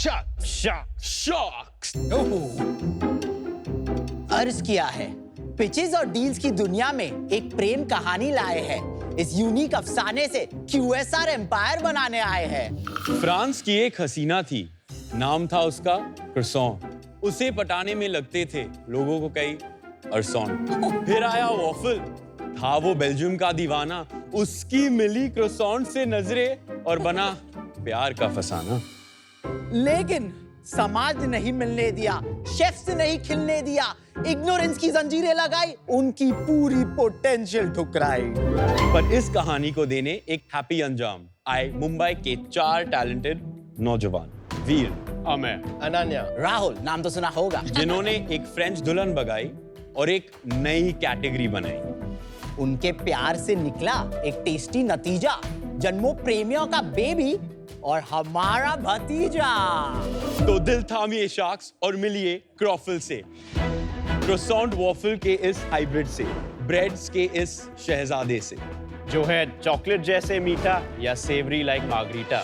Shocks. अर्ज किया है, पिचेस और डील्स की दुनिया में एक प्रेम कहानी लाए हैं। इस यूनिक अफसाने से QSR एम्पायर बनाने आए हैं। फ्रांस की एक हसीना थी, नाम था उसका क्रोसॉन। उसे पटाने में लगते थे लोगों को कई अरसोन। फिर आया वॉफल, था वो बेल्जियम का दीवाना। उसकी मिली क्रोसॉन से नजरें और बना प्यार का फसाना। लेकिन समाज ने नहीं मिलने दिया, शेफ्स ने नहीं खिलने दिया, इग्नोरेंस की जंजीरें लगाई, उनकी पूरी पोटेंशियल ठुकराई। पर इस कहानी को देने एक हैप्पी अंजाम आए मुंबई के 4 टैलेंटेड नौजवान, वीर, अमर, अनन्या, राहुल, नाम तो सुना होगा, जिन्होंने एक फ्रेंच दुल्हन भगाई और एक नई कैटेगरी बनाई। उनके प्यार से निकला एक टेस्टी नतीजा, जन्मों प्रेमियों का बेबी और हमारा भतीजा। तो दिल थामिए शार्क्स और मिलिए क्रॉफल से, क्रोसॉन्ट वॉफल के इस हाइब्रिड से, ब्रेड्स के इस शहजादे से, जो है चॉकलेट जैसे मीठा या सेवरी लाइक मार्गरीटा,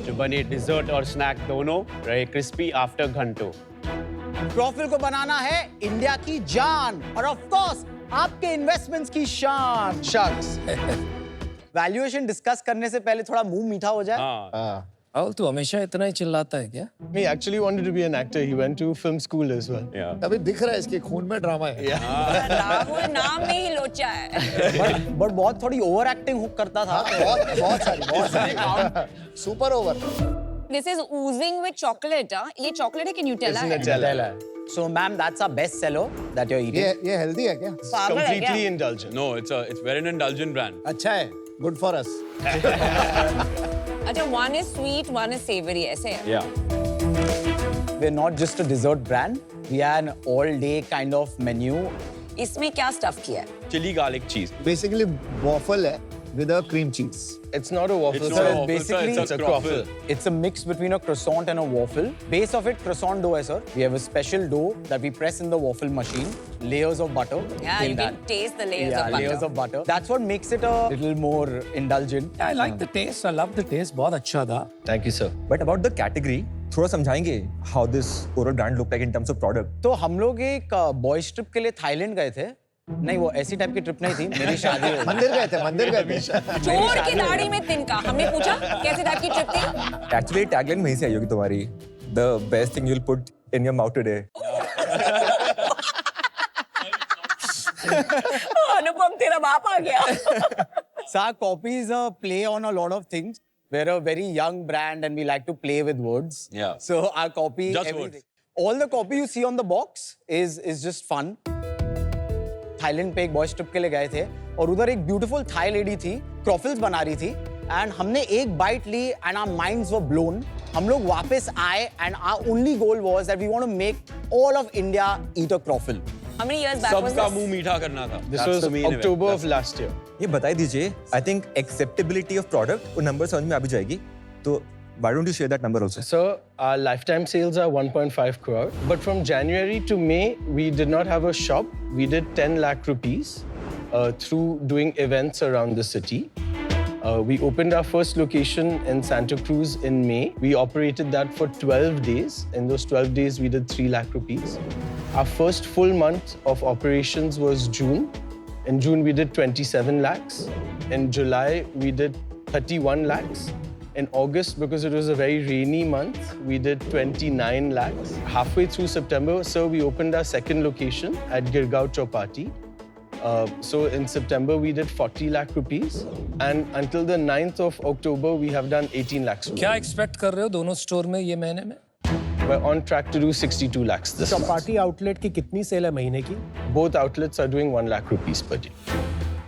जो बने डिजर्ट और स्नैक दोनों, रहे क्रिस्पी आफ्टर घंटों। क्रॉफल को बनाना है इंडिया की जान और ऑफ कोर्स आपके इन्वेस्टमेंट्स की शान। शार्क्स। वैल्यूएशन डिस्कस करने से पहले थोड़ा मुंह मीठा हो जाए। राहुल तू हमेशा इतना ही चिल्लाता है क्या? He actually wanted to be an actor. He went to film school as well. अभी दिख रहा है इसके खून में ड्रामा है। राहुल नाम में ही लोचा है। बट बहुत थोड़ी ओवर एक्टिंग करता था। बहुत सारी super over. This is oozing with chocolate. ये चॉकलेट है कि न्यूटेला है? Nutella. So ma'am, that's our best seller that you're eating. ये हेल्दी है क्या? पागल है क्या? Completely indulgent. No, it's very an indulgent brand. अच्छा है, गुड फॉर अस। अच्छा, one is sweet, one is savory, ऐसे है? Yeah. We're not just a dessert brand. We are an all-day kind of menu. इसमें क्या stuff किया है? Chili garlic cheese. Basically waffle है with a cream cheese. It's not a waffle. It's sir. not a waffle, basically- sir, it's a croffle. It's a mix between a croissant and a waffle. Base of it, croissant dough, hai, sir. We have a special dough that we press in the waffle machine. Layers of butter. Yeah, till you can that. taste the layers Yeah, of butter. layers of butter. That's what makes it a little more indulgent. I like the taste. I love the taste. बहुत अच्छा था. Thank you, sir. But about the category, थोड़ा समझाएंगे how this oral brand look like in terms of product? तो हम लोग एक boys trip के लिए थाईलैंड गए थे। नहीं, वो ऐसी टाइप की ट्रिप नहीं थी, मेरी शादी हो गई। मंदिर गए थे। चोर की दाढ़ी में तिनका। हमने पूछा कैसे टाइप की ट्रिप थी? Actually tagline वहीं से आई होगी तुम्हारी. The best thing you'll put in your mouth today. अनुपम तेरा बाप आ गया। So our copy is a play on a lot of things. We're a very young brand and we like to play with words. Yeah. So our copy, Just everything. words. All the copy you see on the box is just fun. Thailand पे एक boys trip के लिए गए थे और उधर एक beautiful Thai lady थी, क्रॉफल्स बना रही थी एंड हमने एक बाइट ली and our minds were blown. हम लोग वापस आए and our only goal was that we want to make all of India eat a croffle. How many years back was सबका this? मुंह मीठा करना था। This That's was the main event. October of last year. ये बता दीजिए. I think acceptability of product वो number समझ में आ भी जाएगी. तो why don't you share that number also? So our lifetime sales are 1.5 crore. But from January to May, we did not have a shop. We did 10 lakh rupees through doing events around the city. We opened our first location in Santa Cruz in May. We operated that for 12 days. In those 12 days, we did 3 lakh rupees. Our first full month of operations was June. In June, we did 27 lakhs. In July, we did 31 lakhs. In August, because it was a very rainy month, we did 29 lakhs. Halfway through September, sir, we opened our second location at Girgaon Chowpatty. So in September, we did 40 lakh rupees. And until the 9th of October, we have done 18 lakhs rupees. क्या expect कर रहे हो दोनों store में ये महीने में? We're on track to do 62 lakhs this month. Chowpatty outlet की कितनी सेल है महीने की? Both outlets are doing 1 lakh rupees per day.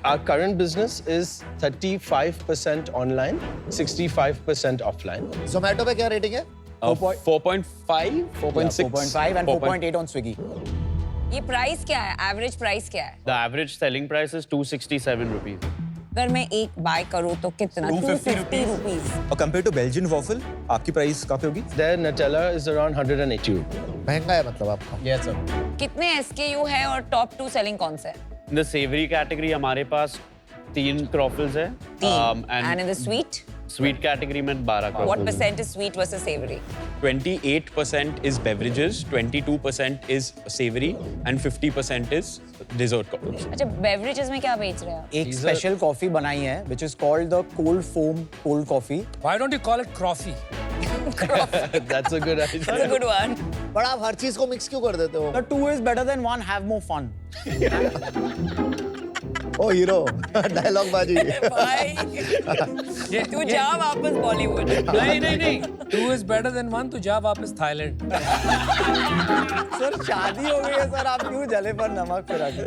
Our current business is 35% online, 65% offline. Zomato पे क्या रेटिंग है? 4.5, 4.6, 4.5 and 4.8 on Swiggy. ये प्राइस क्या है? एवरेज प्राइस क्या है? The average selling price is 267 rupees. अगर मैं एक बाय करूँ तो कितना? 250 रुपीज। और compared to Belgian waffle, आपकी प्राइस कहाँ पे होगी? Their Nutella is around 180 rupees. महंगा है मतलब आपका? Yes sir. कितने SKU है और टॉप 2 सेलिंग कौन सा है? In the savory category हमारे पास 3 क्रॉफल्स है. तीन। And in the sweet? Sweet category में 12 What क्रॉफल्स percent is sweet versus savory? 28% is beverages, 22% is savory, and 50% is dessert cocktails. अच्छा beverages में क्या बेच रहे हैं आप? एक स्पेशल कॉफी बनाई है which is called the cold foam cold coffee. Why don't you call it coffee? That's a good idea. That's a good one. पर आप हर चीज को मिक्स क्यों कर देते हो? The two is better than one. Have more fun. ओ hero dialogue बाजी. भाई तू जा वापस बॉलीवुड. नहीं. Two is better than one. तू जा वापस थाईलैंड. सर शादी हो गई है सर, आप क्यों जले पर नमक फिरा के?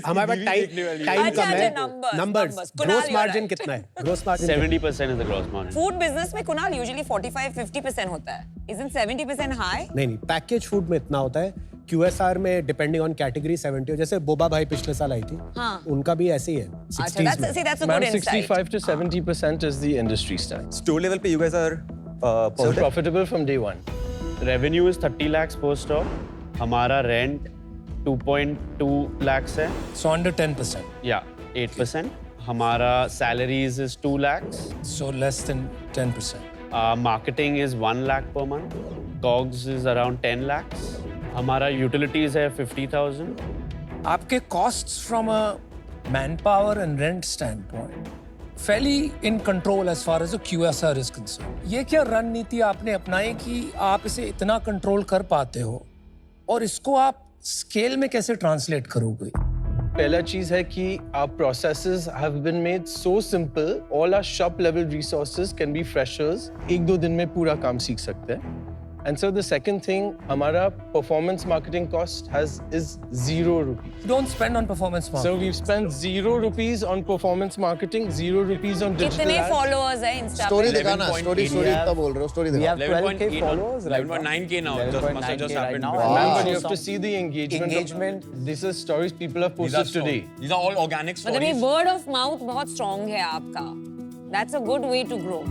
हमारे पास टाइम अच्छा, कम है. numbers. Numbers. Kunal, gross you're margin right. कितना है? Gross margin 70% is the gross margin. Food business में कुणाल यूजुअली 45-50% होता है. Isn't 70% high? नहीं पैकेज फूड में इतना होता है. QSR में डिपेंडिंग ऑन कैटेगरी 70 हो. जैसे बोबा भाई पिछले साल आई थी. हाँ. उनका भी ऐसे ही है. अच्छा, 60s में. that's a Ma'am, good insight. 65 to 70% is the industry standard. Store level पे you guys are So positive? profitable from day one. Revenue is 30 lakhs per store. हमारा rent 2.2 lakhs है. So under 10%. Yeah, 8%. हमारा salaries is 2 lakhs. So less than 10%. Marketing is 1 lakh per month. COGS is around 10 lakhs. हमारा utilities है 50,000. आपके costs from a manpower and rent standpoint fairly in control as far as the QSR is concerned. ये क्या रणनीति आपने अपनाई कि आप इसे इतना कंट्रोल कर पाते हो और इसको आप स्केल में कैसे ट्रांसलेट करोगे? पहला चीज है कि our processes have been made so simple. All our shop level resources can be freshers. 1-2 दिन में पूरा काम सीख सकते हैं. And so the second thing, हमारा performance marketing cost is 0 rupees. Don't spend on performance So marketing. we've spent 0 rupees on performance marketing, 0 rupees on digital कितने ads. followers हैं Insta स्टोरी पे? दिखाना. 11.8 स्टोरी इतना बोल रहे हो. स्टोरी We दिखाओ. have 12K 11.8 followers right now. 11.9K now. Just must have 11.9K just right happened. now. Wow. Man, but you So have to see the engagement. Engagement. This is stories people have These are posted today. These are all organic मतलब ये stories. word of mouth बहुत strong है आपका. That's a good way to grow.